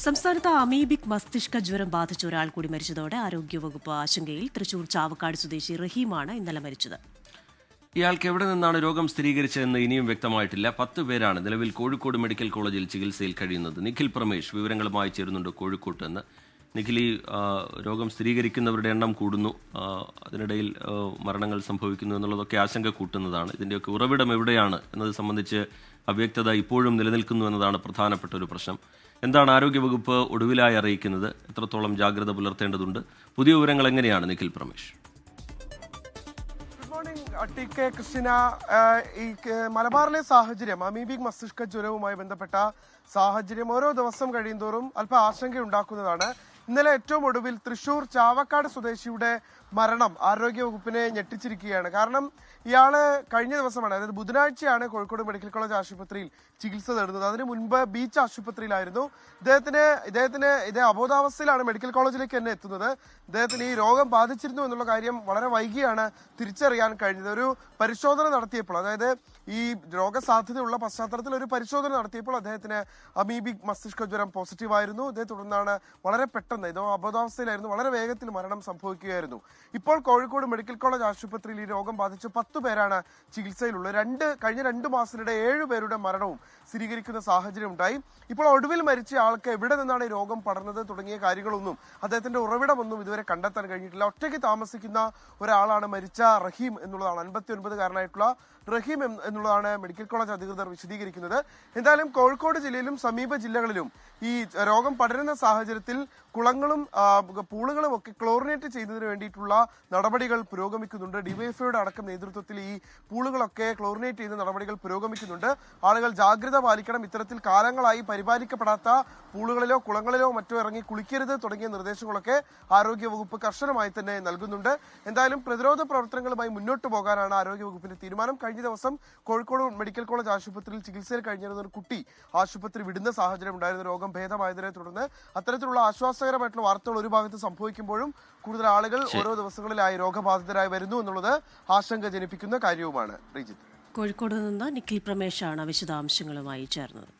സംസ്ഥാനത്ത് അമീബിക് മസ്തിഷ്ക ജ്വരം ബാധിച്ച ഒരാൾ കൂടി മരിച്ചതോടെ ആരോഗ്യവകുപ്പ് ആശങ്കയിൽ. തൃശൂർ ചാവക്കാട് സ്വദേശി റഹീമാണ് ഇന്നലെ മരിച്ചത്. ഇയാൾക്ക് എവിടെ നിന്നാണ് രോഗം സ്ഥിരീകരിച്ചതെന്ന് ഇനിയും വ്യക്തമായിട്ടില്ല. 10 പേരാണ് നിലവിൽ കോഴിക്കോട് മെഡിക്കൽ കോളേജിൽ ചികിത്സയിൽ കഴിയുന്നത്. നിഖിൽ പ്രമേഷ് വിവരങ്ങളുമായി ചേരുന്നുണ്ട് കോഴിക്കോട്ട് നിന്ന്. നിഖിൽ, ഈ രോഗം സ്ഥിരീകരിക്കുന്നവരുടെ എണ്ണം കൂടുന്നു, അതിനിടയിൽ മരണങ്ങൾ സംഭവിക്കുന്നു എന്നുള്ളതൊക്കെ ആശങ്ക കൂട്ടുന്നതാണ്. ഇതിൻ്റെയൊക്കെ ഉറവിടം എവിടെയാണ് എന്നത് സംബന്ധിച്ച് അവ്യക്തത ഇപ്പോഴും നിലനിൽക്കുന്നു എന്നതാണ് പ്രധാനപ്പെട്ട ഒരു പ്രശ്നം. എന്താണ് ആരോഗ്യവകുപ്പ് ഒടുവിലായി അറിയിക്കുന്നത്? എത്രത്തോളം ജാഗ്രത പുലർത്തേണ്ടതുണ്ട്? പുതിയ വിവരങ്ങൾ എങ്ങനെയാണ് നിഖിൽ പ്രമേഷ്? ടി കെ കൃഷ്ണ, ഈ മലബാറിലെ സാഹചര്യം, അമീബിക് മസ്തിഷ്ക ജ്വരവുമായി ബന്ധപ്പെട്ട സാഹചര്യം ഓരോ ദിവസം കഴിയുന്തോറും അല്പം ആശങ്കയുണ്ടാക്കുന്നതാണ്. ഇന്നലെ ഏറ്റവും ഒടുവിൽ തൃശൂർ ചാവക്കാട് സ്വദേശിയുടെ മരണം ആരോഗ്യവകുപ്പിനെ ഞെട്ടിച്ചിരിക്കുകയാണ്. കാരണം ഇയാള് കഴിഞ്ഞ ദിവസമാണ്, അതായത് ബുധനാഴ്ചയാണ് കോഴിക്കോട് മെഡിക്കൽ കോളേജ് ആശുപത്രിയിൽ ചികിത്സ തേടുന്നത്. അതിനു മുൻപ് ബീച്ച് ആശുപത്രിയിലായിരുന്നു. ഇദ്ദേഹം അബോധാവസ്ഥയിലാണ് മെഡിക്കൽ കോളേജിലേക്ക് തന്നെ എത്തുന്നത്. ഇദ്ദേഹത്തിന് ഈ രോഗം ബാധിച്ചിരുന്നു എന്നുള്ള കാര്യം വളരെ വൈകിയാണ് തിരിച്ചറിയാൻ കഴിഞ്ഞത്. ഒരു പരിശോധന നടത്തിയപ്പോൾ, അതായത് ഈ രോഗസാധ്യതയുള്ള പശ്ചാത്തലത്തിൽ ഒരു പരിശോധന നടത്തിയപ്പോൾ അദ്ദേഹത്തിന് അമീബിക് മസ്തിഷ്ക ജ്വരം പോസിറ്റീവായിരുന്നു. ഇതേ തുടർന്നാണ് വളരെ പെട്ടെന്ന്, ഇതോ അബോധാവസ്ഥയിലായിരുന്നു, വളരെ വേഗത്തിൽ മരണം സംഭവിക്കുകയായിരുന്നു. ഇപ്പോൾ കോഴിക്കോട് മെഡിക്കൽ കോളേജ് ആശുപത്രിയിൽ ഈ രോഗം ബാധിച്ച് 10 പേരാണ് ചികിത്സയിലുള്ളത്. കഴിഞ്ഞ 2 മാസത്തിനിടെ 7 പേരുടെ മരണവും സ്ഥിരീകരിക്കുന്ന സാഹചര്യം ഉണ്ടായി. ഇപ്പോൾ ഒടുവിൽ മരിച്ച ആൾക്ക് എവിടെ നിന്നാണ് ഈ രോഗം പടർന്നത് തുടങ്ങിയ കാര്യങ്ങളൊന്നും, അദ്ദേഹത്തിന്റെ ഉറവിടമൊന്നും ഇതുവരെ കണ്ടെത്താൻ കഴിഞ്ഞിട്ടില്ല. ഒറ്റയ്ക്ക് താമസിക്കുന്ന ഒരാളാണ് മരിച്ച റഹീം എന്നുള്ളതാണ്. 59കാരനായിട്ടുള്ള റഹീം എന്നുള്ളതാണ് മെഡിക്കൽ കോളേജ് അധികൃതർ വിശദീകരിക്കുന്നത്. എന്തായാലും കോഴിക്കോട് ജില്ലയിലും സമീപ ജില്ലകളിലും ഈ രോഗം പടരുന്ന സാഹചര്യത്തിൽ കുളങ്ങളും പൂളുകളും ഒക്കെ ക്ലോറിനേറ്റ് ചെയ്യുന്നതിന് വേണ്ടിയിട്ടുള്ള നടപടികൾ പുരോഗമിക്കുന്നുണ്ട്. ഡിവൈഎഫ്ഐയുടെ അടക്കം നേതൃത്വത്തിൽ ഈ പൂളുകളൊക്കെ ക്ലോറിനേറ്റ് ചെയ്യുന്ന നടപടികൾ പുരോഗമിക്കുന്നുണ്ട്. ആളുകൾ ജാഗ്രത പാലിക്കണം. ഇത്തരത്തിൽ കാലങ്ങളായി പരിപാലിക്കപ്പെടാത്ത പൂളുകളിലോ കുളങ്ങളിലോ മറ്റോ ഇറങ്ങി കുളിക്കരുത് തുടങ്ങിയ നിർദ്ദേശങ്ങളൊക്കെ ആരോഗ്യവകുപ്പ് കർശനമായി തന്നെ നൽകുന്നുണ്ട്. എന്തായാലും പ്രതിരോധ പ്രവർത്തനങ്ങളുമായി മുന്നോട്ട് പോകാനാണ് ആരോഗ്യവകുപ്പിന്റെ തീരുമാനം. കഴിഞ്ഞ ദിവസം കോഴിക്കോട് മെഡിക്കൽ കോളേജ് ആശുപത്രിയിൽ ചികിത്സയിൽ കഴിഞ്ഞിരുന്ന ഒരു കുട്ടി ആശുപത്രി വിടുന്ന സാഹചര്യം ഉണ്ടായിരുന്നു. രോഗം ഭേദമായതിനെ തുടർന്ന് അത്തരത്തിലുള്ള ആശ്വാസകരമായിട്ടുള്ള വാർത്തകൾ ഒരു ഭാഗത്ത് സംഭവിക്കുമ്പോഴും കൂടുതൽ ആളുകൾ ഓരോ ദിവസങ്ങളിലായി രോഗബാധിതരായി വരുന്നു എന്നുള്ളത് ആശങ്ക ജനിപ്പിക്കുന്ന കാര്യവുമാണ്. കോഴിക്കോട് നിന്ന് നിഖിൽ പ്രമേഷാണ് വിശദാംശങ്ങളുമായി ചേർന്നത്.